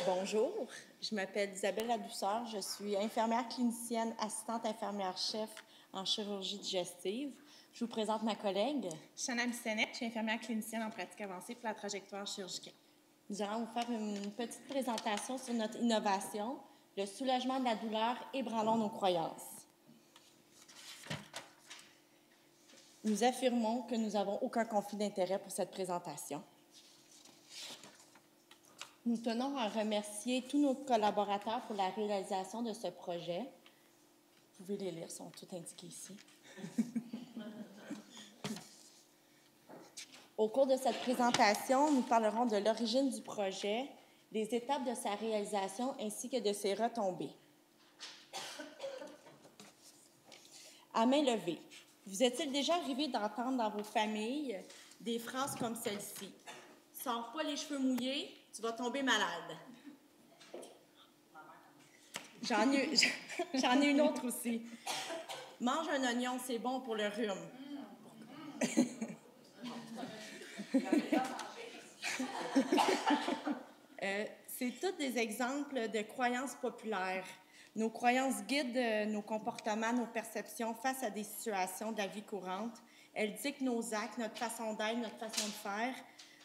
Bonjour, je m'appelle Isabelle Ladouceur, je suis infirmière clinicienne, assistante infirmière-chef en chirurgie digestive. Je vous présente ma collègue. Chana Bissonnette, je suis infirmière clinicienne en pratique avancée pour la trajectoire chirurgicale. Nous allons vous faire une petite présentation sur notre innovation, le soulagement de la douleur, ébranlons nos croyances. Nous affirmons que nous n'avons aucun conflit d'intérêt pour cette présentation. Nous tenons à remercier tous nos collaborateurs pour la réalisation de ce projet. Vous pouvez les lire, ils sont tous indiqués ici. Au cours de cette présentation, nous parlerons de l'origine du projet, des étapes de sa réalisation ainsi que de ses retombées. À main levée, vous est-il déjà arrivé d'entendre dans vos familles des phrases comme celle-ci? « Sors pas les cheveux mouillés, tu vas tomber malade. » J'en ai une autre aussi. « Mange un oignon, c'est bon pour le rhume. » C'est tous des exemples de croyances populaires. Nos croyances guident nos comportements, nos perceptions face à des situations de la vie courante. Elles dictent nos actes, notre façon d'être, notre façon de faire,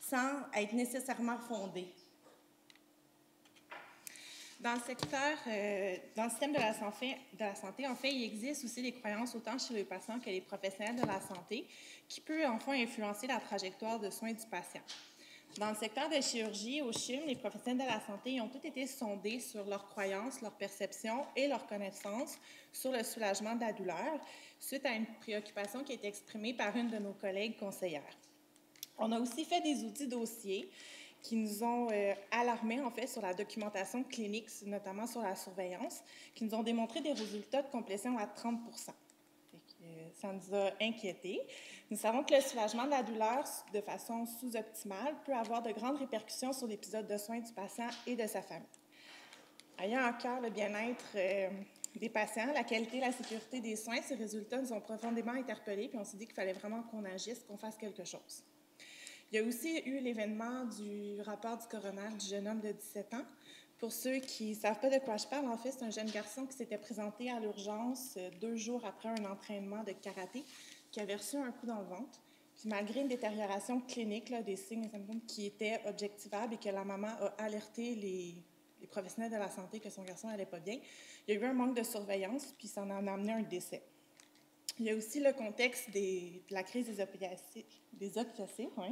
sans être nécessairement fondées. Dans le système de la santé, en fait, il existe aussi des croyances autant chez les patients que les professionnels de la santé qui peuvent enfin influencer la trajectoire de soins du patient. Dans le secteur de chirurgie, au CHUM, les professionnels de la santé ont tous été sondés sur leurs croyances, leurs perceptions et leurs connaissances sur le soulagement de la douleur, suite à une préoccupation qui a été exprimée par une de nos collègues conseillères. On a aussi fait des outils dossiers qui nous ont alarmés, en fait, sur la documentation clinique, notamment sur la surveillance, qui nous ont démontré des résultats de complétion à 30 Ça nous a inquiétés. Nous savons que le soulagement de la douleur de façon sous-optimale peut avoir de grandes répercussions sur l'épisode de soins du patient et de sa famille. Ayant à cœur le bien-être des patients, la qualité et la sécurité des soins, ces résultats nous ont profondément interpellés, puis on s'est dit qu'il fallait vraiment qu'on agisse, qu'on fasse quelque chose. Il y a aussi eu l'événement du rapport du coroner du jeune homme de 17 ans. Pour ceux qui ne savent pas de quoi je parle, en fait, c'est un jeune garçon qui s'était présenté à l'urgence 2 jours après un entraînement de karaté, qui avait reçu un coup dans le ventre. Puis malgré une détérioration clinique, là, des signes et symptômes qui étaient objectivables et que la maman a alerté les professionnels de la santé que son garçon n'allait pas bien, il y a eu un manque de surveillance, puis ça en a amené un décès. Il y a aussi le contexte de la crise des opiacés, oui,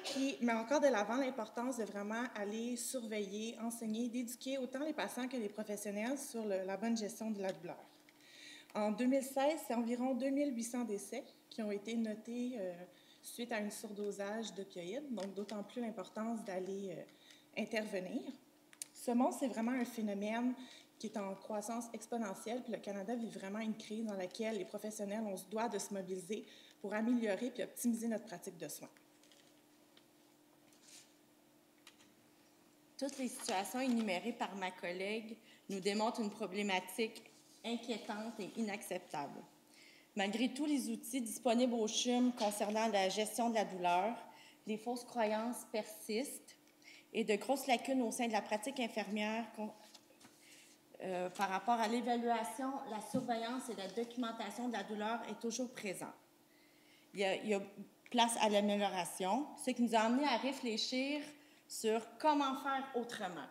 qui met encore de l'avant l'importance de vraiment aller surveiller, enseigner, d'éduquer autant les patients que les professionnels sur la bonne gestion de la douleur. En 2016, c'est environ 2800 décès qui ont été notés suite à un surdosage d'opioïdes, donc d'autant plus l'importance d'aller intervenir. Ce monde, c'est vraiment un phénomène qui est en croissance exponentielle, puis le Canada vit vraiment une crise dans laquelle les professionnels, on se doit de se mobiliser pour améliorer puis optimiser notre pratique de soins. Toutes les situations énumérées par ma collègue nous démontrent une problématique inquiétante et inacceptable. Malgré tous les outils disponibles au CHUM concernant la gestion de la douleur, les fausses croyances persistent et de grosses lacunes au sein de la pratique infirmière par rapport à l'évaluation, la surveillance et la documentation de la douleur est toujours présent. Il y a place à l'amélioration, ce qui nous a amené à réfléchir sur comment faire autrement.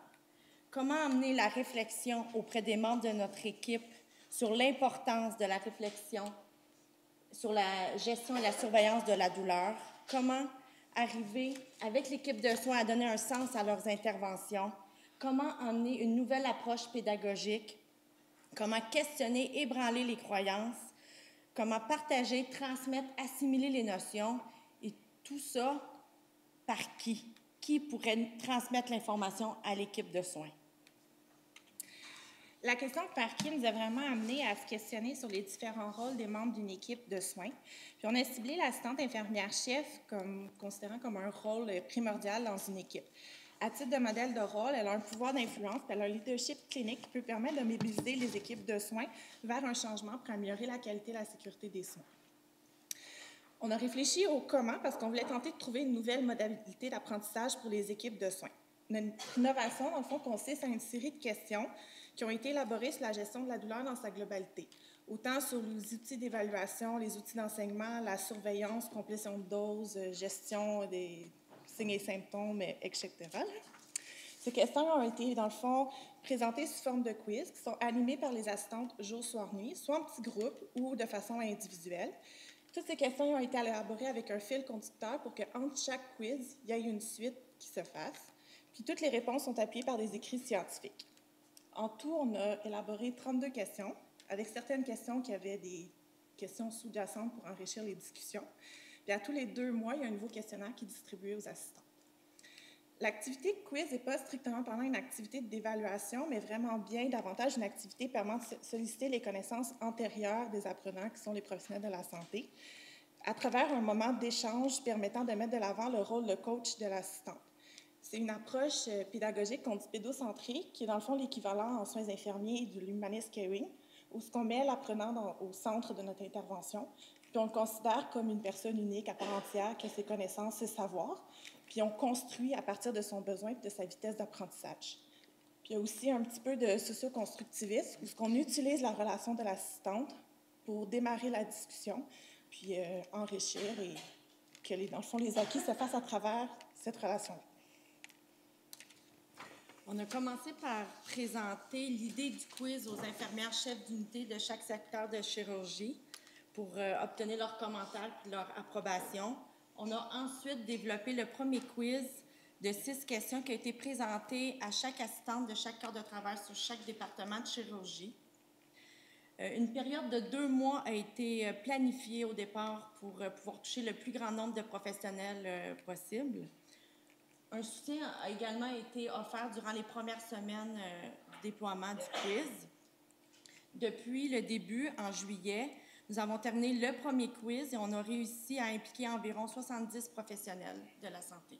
Comment amener la réflexion auprès des membres de notre équipe sur l'importance de la réflexion sur la gestion et la surveillance de la douleur. Comment arriver avec l'équipe de soins à donner un sens à leurs interventions. Comment emmener une nouvelle approche pédagogique. Comment questionner, ébranler les croyances. Comment partager, transmettre, assimiler les notions. Et tout ça, par qui? Qui pourrait transmettre l'information à l'équipe de soins? La question de par qui nous a vraiment amené à se questionner sur les différents rôles des membres d'une équipe de soins. Puis on a ciblé l'assistante infirmière-chef considérant comme un rôle primordial dans une équipe. À titre de modèle de rôle, elle a un pouvoir d'influence, elle a un leadership clinique qui peut permettre de mobiliser les équipes de soins vers un changement pour améliorer la qualité et la sécurité des soins. On a réfléchi au comment parce qu'on voulait tenter de trouver une nouvelle modalité d'apprentissage pour les équipes de soins. Notre innovation, dans le fond, consiste à une série de questions qui ont été élaborées sur la gestion de la douleur dans sa globalité, autant sur les outils d'évaluation, les outils d'enseignement, la surveillance, complétion de doses, gestion des signes et symptômes, etc. Ces questions ont été, dans le fond, présentées sous forme de quiz qui sont animés par les assistantes jour, soir, nuit, soit en petits groupes ou de façon individuelle. Toutes ces questions ont été élaborées avec un fil conducteur pour qu'entre chaque quiz, il y ait une suite qui se fasse. Puis toutes les réponses sont appuyées par des écrits scientifiques. En tout, on a élaboré 32 questions, avec certaines questions qui avaient des questions sous-jacentes pour enrichir les discussions. Puis à tous les 2 mois, il y a un nouveau questionnaire qui est distribué aux assistants. L'activité quiz n'est pas strictement pendant une activité d'évaluation, mais vraiment bien davantage une activité permettant de solliciter les connaissances antérieures des apprenants, qui sont les professionnels de la santé, à travers un moment d'échange permettant de mettre de l'avant le rôle de coach de l'assistante. C'est une approche pédagogique qu'on dit pédocentrique, qui est dans le fond l'équivalent en soins infirmiers de l'humanist caring, où ce qu'on met l'apprenant au centre de notre intervention, puis on le considère comme une personne unique à part entière qui a ses connaissances, ses savoirs, puis on construit à partir de son besoin et de sa vitesse d'apprentissage. Puis il y a aussi un petit peu de socio-constructivisme, où on utilise la relation de l'assistante pour démarrer la discussion, puis enrichir et que, dans le fond, les acquis se fassent à travers cette relation-là. On a commencé par présenter l'idée du quiz aux infirmières chefs d'unité de chaque secteur de chirurgie pour obtenir leurs commentaires et leur approbation. On a ensuite développé le premier quiz de 6 questions qui a été présenté à chaque assistante de chaque corps de travail sur chaque département de chirurgie. Une période de 2 mois a été planifiée au départ pour pouvoir toucher le plus grand nombre de professionnels possible. Un soutien a également été offert durant les premières semaines du déploiement du quiz. Depuis le début, en juillet, nous avons terminé le premier quiz et on a réussi à impliquer environ 70 professionnels de la santé.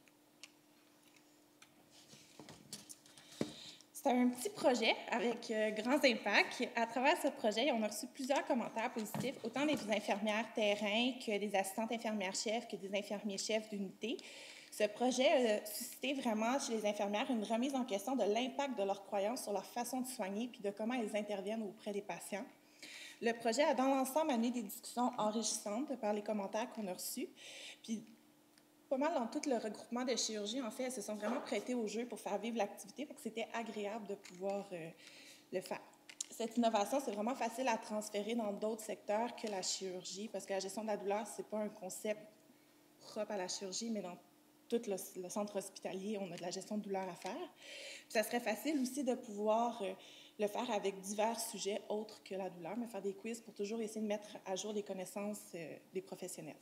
C'est un petit projet avec grands impacts. À travers ce projet, on a reçu plusieurs commentaires positifs, autant des infirmières terrain que des assistantes infirmières-chefs, que des infirmiers-chefs d'unité. Ce projet a suscité vraiment chez les infirmières une remise en question de l'impact de leurs croyances sur leur façon de soigner puis de comment elles interviennent auprès des patients. Le projet a dans l'ensemble amené des discussions enrichissantes par les commentaires qu'on a reçus. Puis, pas mal dans tout le regroupement de chirurgie, en fait, elles se sont vraiment prêtées au jeu pour faire vivre l'activité, parce que c'était agréable de pouvoir le faire. Cette innovation, c'est vraiment facile à transférer dans d'autres secteurs que la chirurgie, parce que la gestion de la douleur, ce n'est pas un concept propre à la chirurgie, mais dans tout le centre hospitalier, on a de la gestion de douleur à faire. Puis ça serait facile aussi de pouvoir le faire avec divers sujets autres que la douleur, mais faire des quiz pour toujours essayer de mettre à jour les connaissances des professionnels.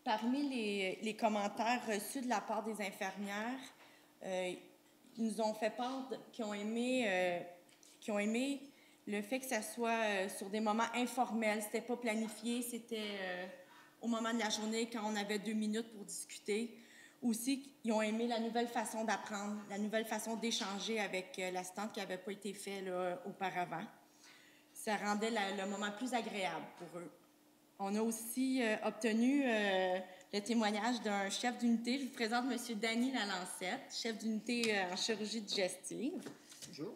Parmi les commentaires reçus de la part des infirmières, ils nous ont fait part qu'ils ont aimé le fait que ça soit sur des moments informels. C'était pas planifié, c'était au moment de la journée quand on avait 2 minutes pour discuter. Aussi, ils ont aimé la nouvelle façon d'apprendre, la nouvelle façon d'échanger avec l'assistante qui n'avait pas été faite auparavant. Ça rendait le moment plus agréable pour eux. On a aussi obtenu le témoignage d'un chef d'unité. Je vous présente M. Danny Lalancette, chef d'unité en chirurgie digestive. Bonjour.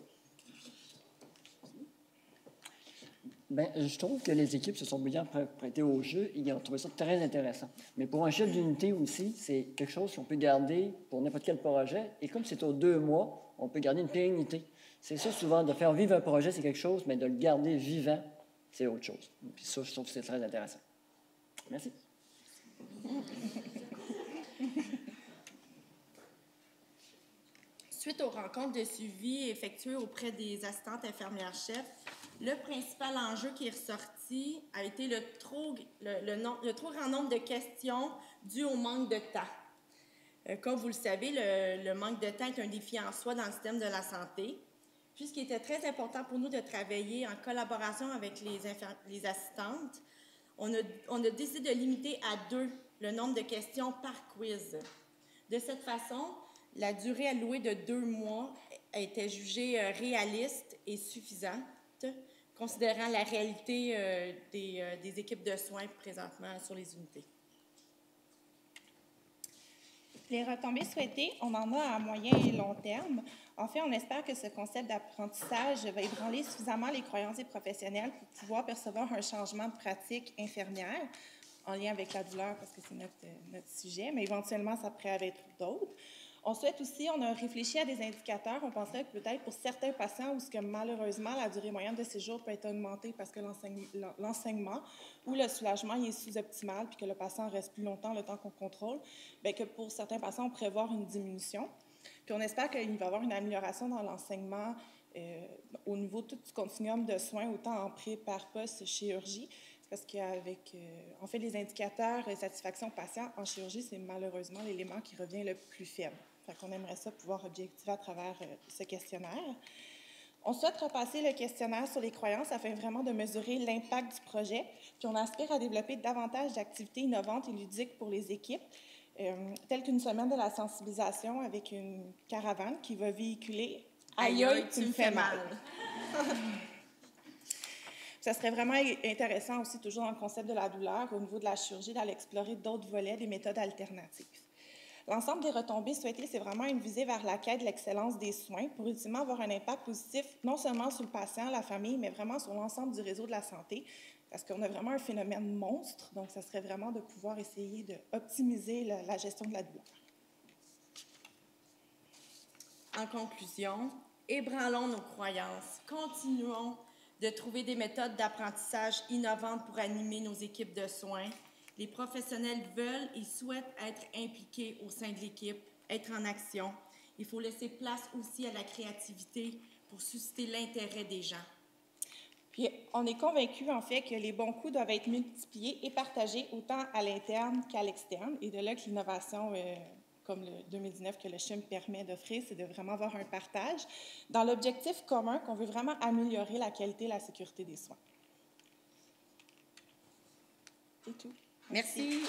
Bien, je trouve que les équipes se sont bien prêtées au jeu et ils ont trouvé ça très intéressant. Mais pour un chef d'unité aussi, c'est quelque chose qu'on peut garder pour n'importe quel projet. Et comme c'est aux 2 mois, on peut garder une pérennité. C'est ça, souvent, de faire vivre un projet, c'est quelque chose, mais de le garder vivant, c'est autre chose. Puis ça, je trouve que c'est très intéressant. Merci. Suite aux rencontres de suivi effectuées auprès des assistantes infirmières-chefs, le principal enjeu qui est ressorti a été le trop grand nombre de questions dues au manque de temps. Comme vous le savez, le manque de temps est un défi en soi dans le système de la santé. Puis, ce qui était très important pour nous de travailler en collaboration avec les assistantes, on a décidé de limiter à 2 le nombre de questions par quiz. De cette façon, la durée allouée de 2 mois a été jugée réaliste et suffisante, considérant la réalité des équipes de soins présentement sur les unités. Les retombées souhaitées, on en a à moyen et long terme. En fait, on espère que ce concept d'apprentissage va ébranler suffisamment les croyances des professionnels pour pouvoir percevoir un changement de pratique infirmière en lien avec la douleur, parce que c'est notre sujet, mais éventuellement, ça pourrait être d'autres. On souhaite aussi, on a réfléchi à des indicateurs. On pensait que peut-être pour certains patients où ce que malheureusement la durée moyenne de séjour peut être augmentée parce que l'enseignement ou le soulagement il est sous-optimal puis que le patient reste plus longtemps le temps qu'on contrôle, bien que pour certains patients, on pourrait voir une diminution. Puis on espère qu'il va y avoir une amélioration dans l'enseignement au niveau tout du continuum de soins, autant en pré, par, post-chirurgie, parce qu'avec, en fait, les indicateurs de satisfaction patient en chirurgie, c'est malheureusement l'élément qui revient le plus faible. Fait qu'on aimerait ça pouvoir objectiver à travers ce questionnaire. On souhaite repasser le questionnaire sur les croyances afin vraiment de mesurer l'impact du projet. Puis on aspire à développer davantage d'activités innovantes et ludiques pour les équipes, telles qu'une semaine de la sensibilisation avec une caravane qui va véhiculer « Aïe, aïe, tu me fais mal ». Ça serait vraiment intéressant aussi, toujours dans le concept de la douleur, au niveau de la chirurgie, d'aller explorer d'autres volets, des méthodes alternatives. L'ensemble des retombées souhaitées, c'est vraiment une visée vers la quête de l'excellence des soins pour ultimement avoir un impact positif, non seulement sur le patient, la famille, mais vraiment sur l'ensemble du réseau de la santé, parce qu'on a vraiment un phénomène monstre, donc ça serait vraiment de pouvoir essayer d'optimiser la gestion de la douleur. En conclusion, ébranlons nos croyances, continuons de trouver des méthodes d'apprentissage innovantes pour animer nos équipes de soins. Les professionnels veulent et souhaitent être impliqués au sein de l'équipe, être en action. Il faut laisser place aussi à la créativité pour susciter l'intérêt des gens. Puis, on est convaincus, en fait, que les bons coups doivent être multipliés et partagés autant à l'interne qu'à l'externe. Et de là que l'innovation, comme le 2019 que le CHUM permet d'offrir, c'est de vraiment avoir un partage dans l'objectif commun qu'on veut vraiment améliorer la qualité et la sécurité des soins. C'est tout. Merci.